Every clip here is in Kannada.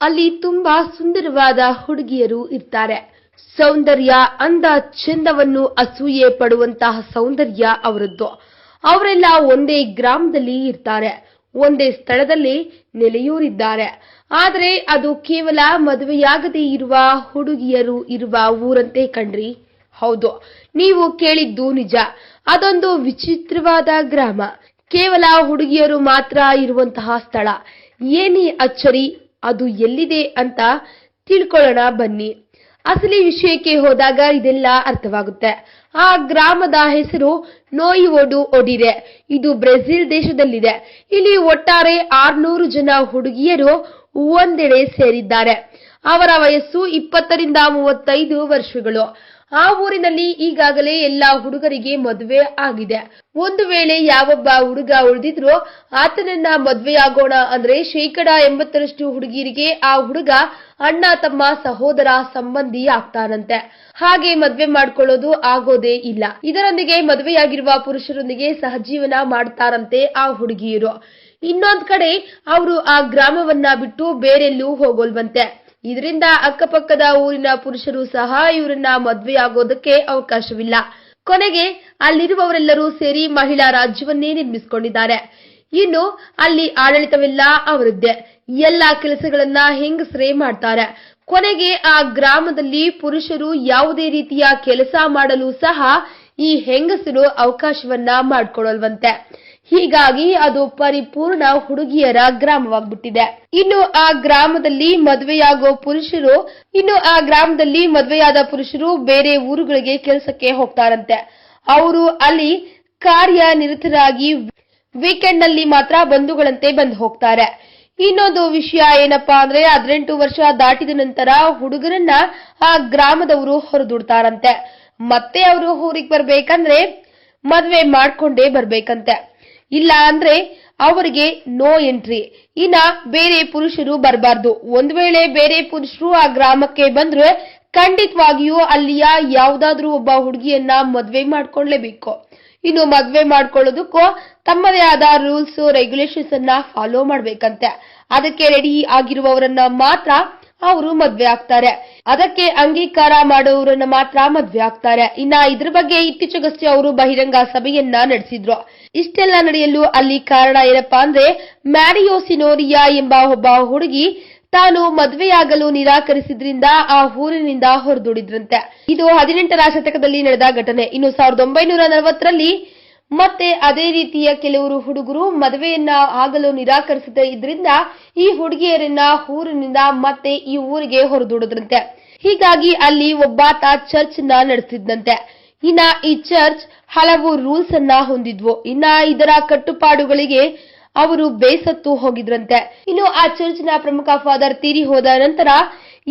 ಅಲ್ಲಿ ತುಂಬಾ ಸುಂದರವಾದ ಹುಡುಗಿಯರು ಇರ್ತಾರೆ. ಸೌಂದರ್ಯ, ಅಂದ, ಚಂದವನ್ನು ಅಸೂಯೆ ಪಡುವಂತಹ ಸೌಂದರ್ಯ ಅವರದ್ದು. ಅವರೆಲ್ಲ ಒಂದೇ ಗ್ರಾಮದಲ್ಲಿ ಇರ್ತಾರೆ, ಒಂದೇ ಸ್ಥಳದಲ್ಲಿ ನೆಲೆಯೂರಿದ್ದಾರೆ. ಆದರೆ ಅದು ಕೇವಲ ಮದುವೆಯಾಗದೇ ಇರುವ ಹುಡುಗಿಯರು ಇರುವ ಊರಂತೆ ಕಣ್ರಿ. ಹೌದು, ನೀವು ಕೇಳಿದ್ದು ನಿಜ. ಅದೊಂದು ವಿಚಿತ್ರವಾದ ಗ್ರಾಮ, ಕೇವಲ ಹುಡುಗಿಯರು ಮಾತ್ರ ಇರುವಂತಹ ಸ್ಥಳ. ಏನೇ ಅಚ್ಚರಿ, ಅದು ಎಲ್ಲಿದೆ ಅಂತ ತಿಳ್ಕೊಳ್ಳೋಣ ಬನ್ನಿ. ಅಸಲಿ ವಿಷಯಕ್ಕೆ ಹೋದಾಗ ಇದೆಲ್ಲ ಅರ್ಥವಾಗುತ್ತೆ. ಆ ಗ್ರಾಮದ ಹೆಸರು ನೋಯಿವೋಡು ಒಡಿರೆ. ಇದು ಬ್ರೆಜಿಲ್ ದೇಶದಲ್ಲಿದೆ. ಇಲ್ಲಿ ಒಟ್ಟಾರೆ 600 ಜನ ಹುಡುಗಿಯರು ಒಂದೆಡೆ ಸೇರಿದ್ದಾರೆ. ಅವರ ವಯಸ್ಸು 20 ರಿಂದ 35 ವರ್ಷಗಳು. ಆ ಊರಿನಲ್ಲಿ ಈಗಾಗಲೇ ಎಲ್ಲಾ ಹುಡುಗರಿಗೆ ಮದುವೆ ಆಗಿದೆ. ಒಂದು ವೇಳೆ ಯಾವೊಬ್ಬ ಹುಡುಗ ಉಳಿದಿದ್ರು ಆತನನ್ನ ಮದುವೆಯಾಗೋಣ ಅಂದ್ರೆ 80% ಹುಡುಗಿಯರಿಗೆ ಆ ಹುಡುಗ ಅಣ್ಣ, ತಮ್ಮ, ಸಹೋದರ, ಸಂಬಂಧಿ ಆಗ್ತಾನಂತೆ. ಹಾಗೆ ಮದುವೆ ಮಾಡ್ಕೊಳ್ಳೋದು ಆಗೋದೇ ಇಲ್ಲ. ಇದರೊಂದಿಗೆ ಮದುವೆಯಾಗಿರುವ ಪುರುಷರೊಂದಿಗೆ ಸಹಜೀವನ ಮಾಡ್ತಾರಂತೆ ಆ ಹುಡುಗಿಯರು. ಇನ್ನೊಂದ್ ಕಡೆ ಅವರು ಆ ಗ್ರಾಮವನ್ನ ಬಿಟ್ಟು ಬೇರೆಲ್ಲೂ ಹೋಗೋಲ್ವಂತೆ. ಇದರಿಂದ ಅಕ್ಕಪಕ್ಕದ ಊರಿನ ಪುರುಷರು ಸಹ ಇವರನ್ನ ಮದುವೆಯಾಗೋದಕ್ಕೆ ಅವಕಾಶವಿಲ್ಲ. ಕೊನೆಗೆ ಅಲ್ಲಿರುವವರೆಲ್ಲರೂ ಸೇರಿ ಮಹಿಳಾ ರಾಜ್ಯವನ್ನೇ ನಿರ್ಮಿಸಿಕೊಂಡಿದ್ದಾರೆ. ಇನ್ನು ಅಲ್ಲಿ ಆಡಳಿತವೆಲ್ಲ ಅವರದ್ದೇ. ಎಲ್ಲಾ ಕೆಲಸಗಳನ್ನ ಹೆಂಗಸರೇ ಮಾಡ್ತಾರೆ. ಕೊನೆಗೆ ಆ ಗ್ರಾಮದಲ್ಲಿ ಪುರುಷರು ಯಾವುದೇ ರೀತಿಯ ಕೆಲಸ ಮಾಡಲು ಸಹ ಈ ಹೆಂಗಸರು ಅವಕಾಶವನ್ನ ಮಾಡ್ಕೊಡಲ್ವಂತೆ. ಹೀಗಾಗಿ ಅದು ಪರಿಪೂರ್ಣ ಹುಡುಗಿಯರ ಗ್ರಾಮವಾಗ್ಬಿಟ್ಟಿದೆ. ಇನ್ನು ಆ ಗ್ರಾಮದಲ್ಲಿ ಮದುವೆಯಾದ ಪುರುಷರು ಬೇರೆ ಊರುಗಳಿಗೆ ಕೆಲಸಕ್ಕೆ ಹೋಗ್ತಾರಂತೆ. ಅವರು ಅಲ್ಲಿ ಕಾರ್ಯನಿರತರಾಗಿ ವೀಕೆಂಡ್ ನಲ್ಲಿ ಮಾತ್ರ ಬಂಧುಗಳಂತೆ ಬಂದು ಹೋಗ್ತಾರೆ. ಇನ್ನೊಂದು ವಿಷಯ ಏನಪ್ಪಾ ಅಂದ್ರೆ 18 ವರ್ಷ ದಾಟಿದ ನಂತರ ಹುಡುಗರನ್ನ ಆ ಗ್ರಾಮದವರು ಹೊರದುಡ್ತಾರಂತೆ. ಮತ್ತೆ ಅವರು ಊರಿಗೆ ಬರ್ಬೇಕಂದ್ರೆ ಮದ್ವೆ ಮಾಡ್ಕೊಂಡೇ ಬರ್ಬೇಕಂತೆ. ಇಲ್ಲ ಅಂದ್ರೆ ಅವರಿಗೆ ನೋ ಎಂಟ್ರಿ. ಇನ್ನ ಬೇರೆ ಪುರುಷರು ಬರಬಾರ್ದು. ಒಂದ್ ವೇಳೆ ಬೇರೆ ಪುರುಷರು ಆ ಗ್ರಾಮಕ್ಕೆ ಬಂದ್ರೆ ಖಂಡಿತವಾಗಿಯೂ ಅಲ್ಲಿಯ ಯಾವ್ದಾದ್ರೂ ಒಬ್ಬ ಹುಡುಗಿಯನ್ನ ಮದ್ವೆ ಮಾಡ್ಕೊಳ್ಳೇಬೇಕು. ಇನ್ನು ಮದ್ವೆ ಮಾಡ್ಕೊಳ್ಳೋದಕ್ಕೂ ತಮ್ಮದೇ ಆದ ರೂಲ್ಸ್, ರೆಗ್ಯುಲೇಷನ್ಸ್ ಅನ್ನ ಫಾಲೋ ಮಾಡ್ಬೇಕಂತೆ. ಅದಕ್ಕೆ ರೆಡಿ ಆಗಿರುವವರನ್ನ ಮಾತ್ರ ಅವರು ಮದ್ವೆ ಆಗ್ತಾರೆ. ಅದಕ್ಕೆ ಅಂಗೀಕಾರ ಮಾಡುವವರನ್ನ ಮಾತ್ರ ಮದ್ವೆ ಆಗ್ತಾರೆ. ಇನ್ನ ಇದ್ರ ಬಗ್ಗೆ ಇತ್ತೀಚೆಗಷ್ಟೇ ಅವರು ಬಹಿರಂಗ ಸಭೆಯನ್ನ ನಡೆಸಿದ್ರು. ಇಷ್ಟೆಲ್ಲ ನಡೆಯಲು ಅಲ್ಲಿ ಕಾರಣ ಏನಪ್ಪಾ ಅಂದ್ರೆ ಮ್ಯಾರಿಯೋ ಸಿನೋರಿಯಾ ಎಂಬ ಒಬ್ಬ ಹುಡುಗಿ ತಾನು ಮದುವೆಯಾಗಲು ನಿರಾಕರಿಸಿದ್ರಿಂದ ಆ ಊರಿನಿಂದ ಹೊರದೂಡಿದ್ರಂತೆ. ಇದು 18ರ ಶತಕದಲ್ಲಿ ನಡೆದ ಘಟನೆ. ಇನ್ನು 1940ರಲ್ಲಿ ಮತ್ತೆ ಅದೇ ರೀತಿಯ ಕೆಲವರು ಹುಡುಗರು ಮದುವೆಯನ್ನ ಆಗಲು ನಿರಾಕರಿಸದೇ ಇದ್ರಿಂದ ಈ ಹುಡುಗಿಯರನ್ನ ಊರಿನಿಂದ ಮತ್ತೆ ಈ ಊರಿಗೆ ಹೊರದೂಡಿದ್ರಂತೆ. ಹೀಗಾಗಿ ಅಲ್ಲಿ ಒಬ್ಬಾತ ಚರ್ಚ್ ನ ನಡೆಸಿದ್ದಂತೆ. ಇನ್ನ ಈ ಚರ್ಚ್ ಹಲವು ರೂಲ್ಸ್ ಅನ್ನ ಹೊಂದಿದ್ವು. ಇನ್ನ ಇದರ ಕಟ್ಟುಪಾಡುಗಳಿಗೆ ಅವರು ಬೇಸತ್ತು ಹೋಗಿದ್ರಂತೆ. ಇನ್ನು ಆ ಚರ್ಚ್ ನ ಪ್ರಮುಖ ಫಾದರ್ ತೀರಿ ಹೋದ ನಂತರ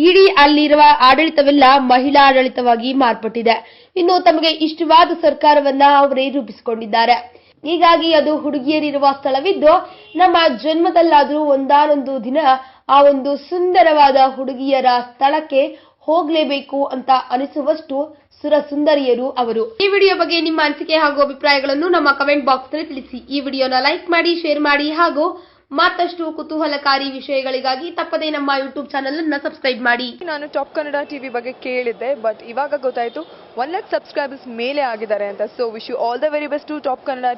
ಇಡೀ ಅಲ್ಲಿರುವ ಆಡಳಿತವೆಲ್ಲ ಮಹಿಳಾ ಆಡಳಿತವಾಗಿ ಮಾರ್ಪಟ್ಟಿದೆ. ಇನ್ನು ತಮಗೆ ಇಷ್ಟವಾದ ಸರ್ಕಾರವನ್ನ ಅವರೇ ರೂಪಿಸಿಕೊಂಡಿದ್ದಾರೆ. ಹೀಗಾಗಿ ಅದು ಹುಡುಗಿಯರಿರುವ ಸ್ಥಳವಿದ್ದು ನಮ್ಮ ಜನ್ಮದಲ್ಲಾದ್ರೂ ಒಂದಾನೊಂದು ದಿನ ಆ ಒಂದು ಸುಂದರವಾದ ಹುಡುಗಿಯರ ಸ್ಥಳಕ್ಕೆ ಹೋಗ್ಲೇಬೇಕು ಅಂತ ಅನಿಸುವಷ್ಟು ಸುರಸುಂದರಿಯರು ಅವರು. ಈ ವಿಡಿಯೋ ಬಗ್ಗೆ ನಿಮ್ಮ ಅನಿಸಿಕೆ ಹಾಗೂ ಅಭಿಪ್ರಾಯಗಳನ್ನು ನಮ್ಮ ಕಮೆಂಟ್ ಬಾಕ್ಸ್ ನಲ್ಲಿ ತಿಳಿಸಿ. ಈ ವಿಡಿಯೋನ ಲೈಕ್ ಮಾಡಿ, ಶೇರ್ ಮಾಡಿ ಹಾಗೂ ಮತ್ತಷ್ಟು ಕುತೂಹಲಕಾರಿ ವಿಷಯಗಳಿಗಾಗಿ ತಪ್ಪದೇ ನಮ್ಮ ಯೂಟ್ಯೂಬ್ ಚಾನೆಲ್ ಅನ್ನು ಸಬ್ಸ್ಕ್ರೈಬ್ ಮಾಡಿ. ನಾನು ಟಾಪ್ ಕನ್ನಡ ಟಿವಿ ಬಗ್ಗೆ ಕೇಳಿದ್ದೆ, ಬಟ್ ಇವಾಗ ಗೊತ್ತಾಯ್ತು 1 lakh ಸಬ್ಸ್ಕ್ರೈಬರ್ಸ್ ಮೇಲೆ ಆಗಿದ್ದಾರೆ ಅಂತ. So wish you all the very best to top Kannada.